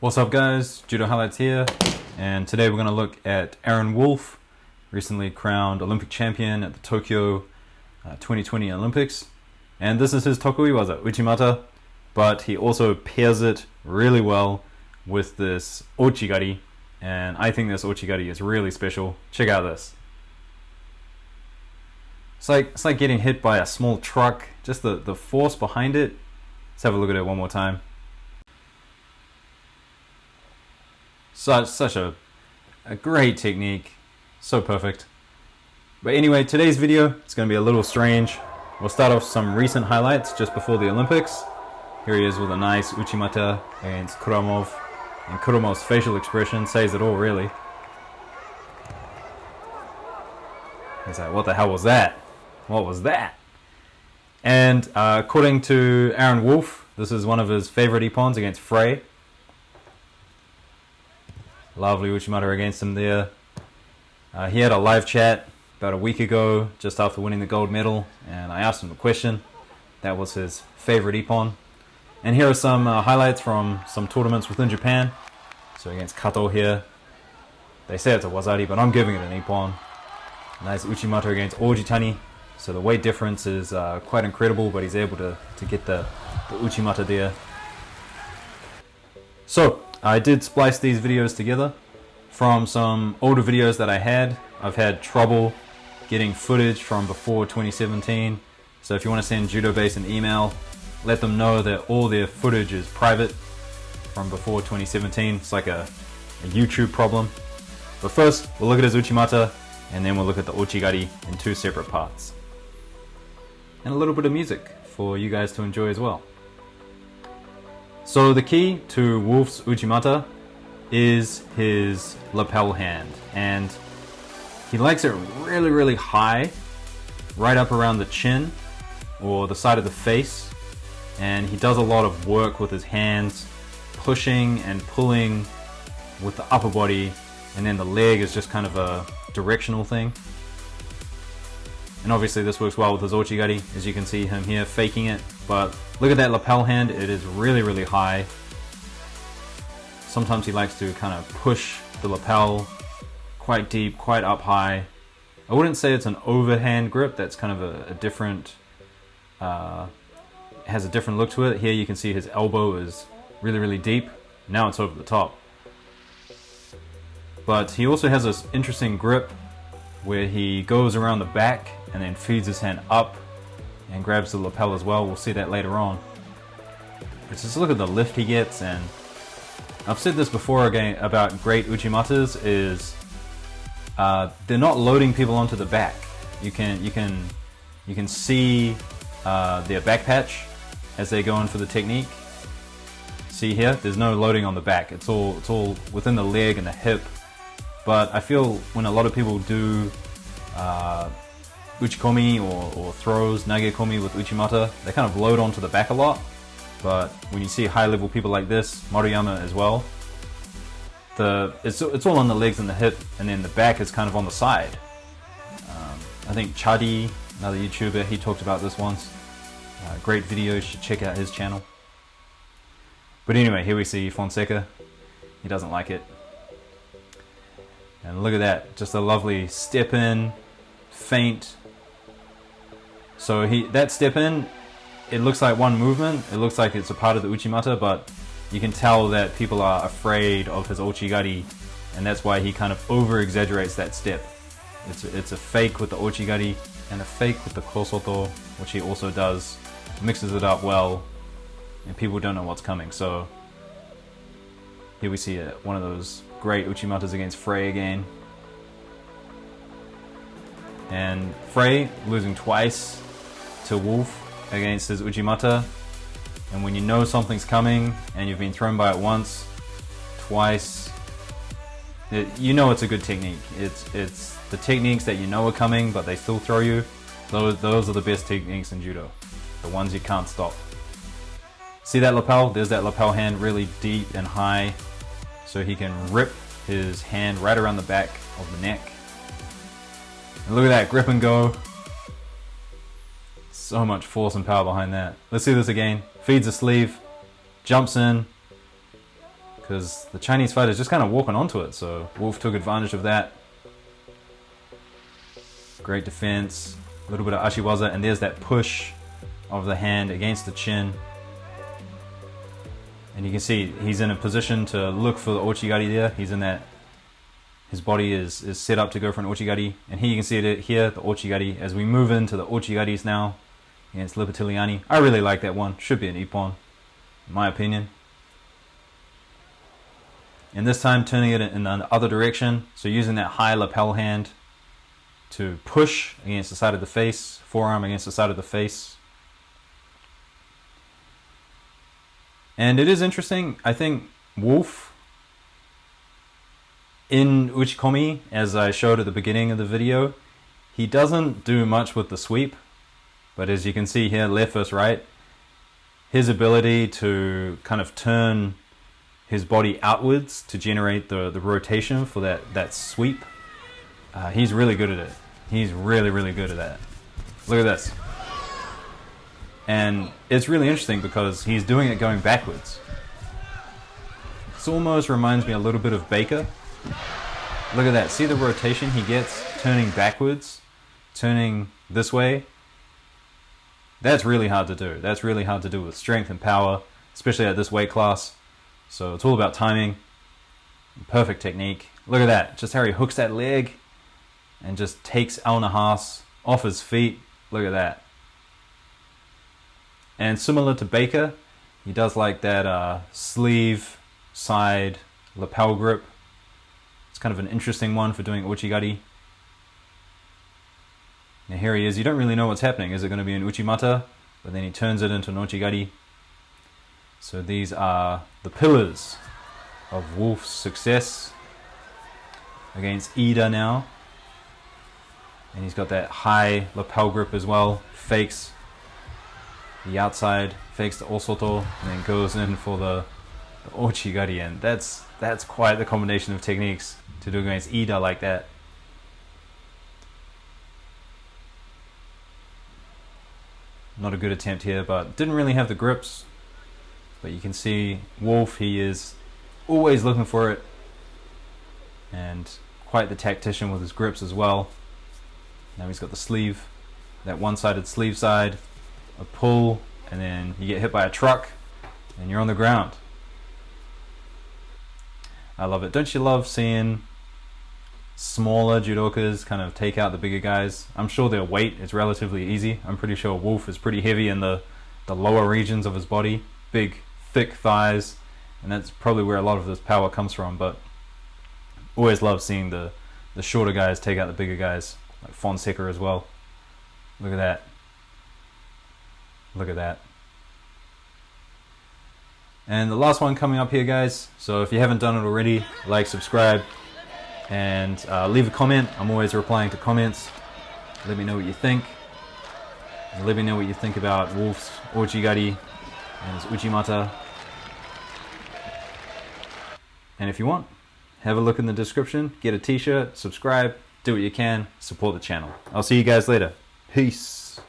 What's up guys, Judo Highlights here, and today we're going to look at Aaron Wolf, recently crowned Olympic champion at the Tokyo 2020 Olympics. And this is his tokuiwaza, Uchimata, but he also pairs it really well with this Ouchi Gari, and I think this Ouchi Gari is really special. Check out this. It's like getting hit by a small truck, just the force behind it. Let's have a look at it one more time. Such a great technique, so perfect. But anyway, today's video, it's going to be a little strange. We'll start off some recent highlights just before the Olympics. Here he is with a nice Uchimata against Kuromov, and Kuromov's facial expression says it all really. He's like, what the hell was that? What was that? And according to Aaron Wolf, this is one of his favorite Ippons against Frey. Lovely Uchimata against him there. He had a live chat about a week ago, just after winning the gold medal, and I asked him a question. That was his favorite Ippon. And here are some highlights from some tournaments within Japan. So against Kato here, they say it's a Wazari, but I'm giving it an Ippon. Nice Uchimata against Ojitani. So the weight difference is quite incredible, but he's able to get the Uchimata there. So I did splice these videos together from some older videos that I had. I've had trouble getting footage from before 2017. So if you want to send Judo Base an email, let them know that all their footage is private from before 2017. It's like a YouTube problem. But first, we'll look at his Uchimata, and then we'll look at the Ouchi Gari in two separate parts. And a little bit of music for you guys to enjoy as well. So the key to Wolf's Uchimata is his lapel hand, and he likes it really high, right up around the chin or the side of the face, and he does a lot of work with his hands, pushing and pulling with the upper body, and then the leg is just kind of a directional thing. And obviously this works well with his Ouchi Gari, as you can see him here faking it, but look at that lapel hand, it is really high. Sometimes he likes to kind of push the lapel quite deep, quite up high. I wouldn't say it's an overhand grip, that's kind of a different, has a different look to it. Here you can see his elbow is really deep, now it's over the top. But he also has this interesting grip where he goes around the back and then feeds his hand up and grabs the lapel as well. We'll see that later on. But just look at the lift he gets, and I've said this before again about great Uchimatas is they're not loading people onto the back. You can see their back patch as they go in for the technique. See here, there's no loading on the back. It's all within the leg and the hip. But I feel when a lot of people do uchikomi or throws, nagekomi with Uchimata, they kind of load onto the back a lot. But when you see high level people like this, MARUYAMA as well, it's all on the legs and the hip, and then the back is kind of on the side. I think Chadi, another YouTuber, he talked about this once. Great video, you should check out his channel. But anyway, here we see Fonseca. He doesn't like it. And look at that, just a lovely step in, feint. So that step in, it looks like one movement, it looks like it's a part of the Uchimata, but you can tell that people are afraid of his Ouchi Gari, and that's why he kind of over exaggerates that step. It's a fake with the Ouchi Gari and a fake with the Kosoto, which he also does, mixes it up well, and people don't know what's coming. So here we see one of those great Uchimatas against Frey again. And Frey losing twice to Wolf against his Uchimata. And when you know something's coming and you've been thrown by it once, twice, you know it's a good technique. It's the techniques that you know are coming but they still throw you. Those are the best techniques in Judo. The ones you can't stop. See that lapel? There's that lapel hand really deep and high, so he can rip his hand right around the back of the neck. And look at that, grip and go. So much force and power behind that. Let's see this again. Feeds the sleeve, jumps in, because the Chinese fighter's just kind of walking onto it, so Wolf took advantage of that. Great defense, a little bit of ashiwaza, and there's that push of the hand against the chin. And you can see he's in a position to look for the Ouchi-gari there. He's in that, his body is set up to go for an Ouchi-gari. And here you can see it here, the Ouchi-gari, as we move into the Ouchi-garis now against Lipatiliani. I really like that one, should be an Ippon, in my opinion. And this time turning it in the other direction, so using that high lapel hand to push against the side of the face, forearm against the side of the face. And it is interesting, I think Wolf, in Uchikomi, as I showed at the beginning of the video, he doesn't do much with the sweep, but as you can see here, left versus right, his ability to kind of turn his body outwards to generate the rotation for that sweep, he's really good at it. He's really, really good at that. Look at this. And it's really interesting because he's doing it going backwards. This almost reminds me a little bit of Baker. Look at that. See the rotation he gets turning backwards, turning this way? That's really hard to do. That's really hard to do with strength and power, especially at this weight class. So it's all about timing. Perfect technique. Look at that. Just how he hooks that leg and just takes Al Nahas off his feet. Look at that. And similar to Baker, he does like that sleeve side lapel grip. It's kind of an interesting one for doing Ouchi-gari. Now here he is. You don't really know what's happening. Is it going to be an Uchimata? But then he turns it into an Ouchi-gari. So these are the pillars of Wolf's success against Ida now. And he's got that high lapel grip as well. Fakes the outside, fakes the Osoto, and then goes in for the Ouchi-gari. And that's quite the combination of techniques to do against Ida like that. Not a good attempt here, but didn't really have the grips. But you can see Wolf, he is always looking for it. And quite the tactician with his grips as well. Now he's got the sleeve, that one-sided sleeve side, a pull, and then you get hit by a truck, and you're on the ground. I love it. Don't you love seeing smaller judokas kind of take out the bigger guys? I'm sure their weight is relatively easy. I'm pretty sure Wolf is pretty heavy in the lower regions of his body. Big, thick thighs, and that's probably where a lot of this power comes from, but always love seeing the shorter guys take out the bigger guys, like Fonseca as well. Look at that. Look at that. And the last one coming up here, guys. So if you haven't done it already, like, subscribe, and leave a comment. I'm always replying to comments. Let me know what you think. And let me know what you think about Wolf's Ouchi-gari and his Uchimata. And if you want, have a look in the description, get a t-shirt, subscribe, do what you can, support the channel. I'll see you guys later. Peace.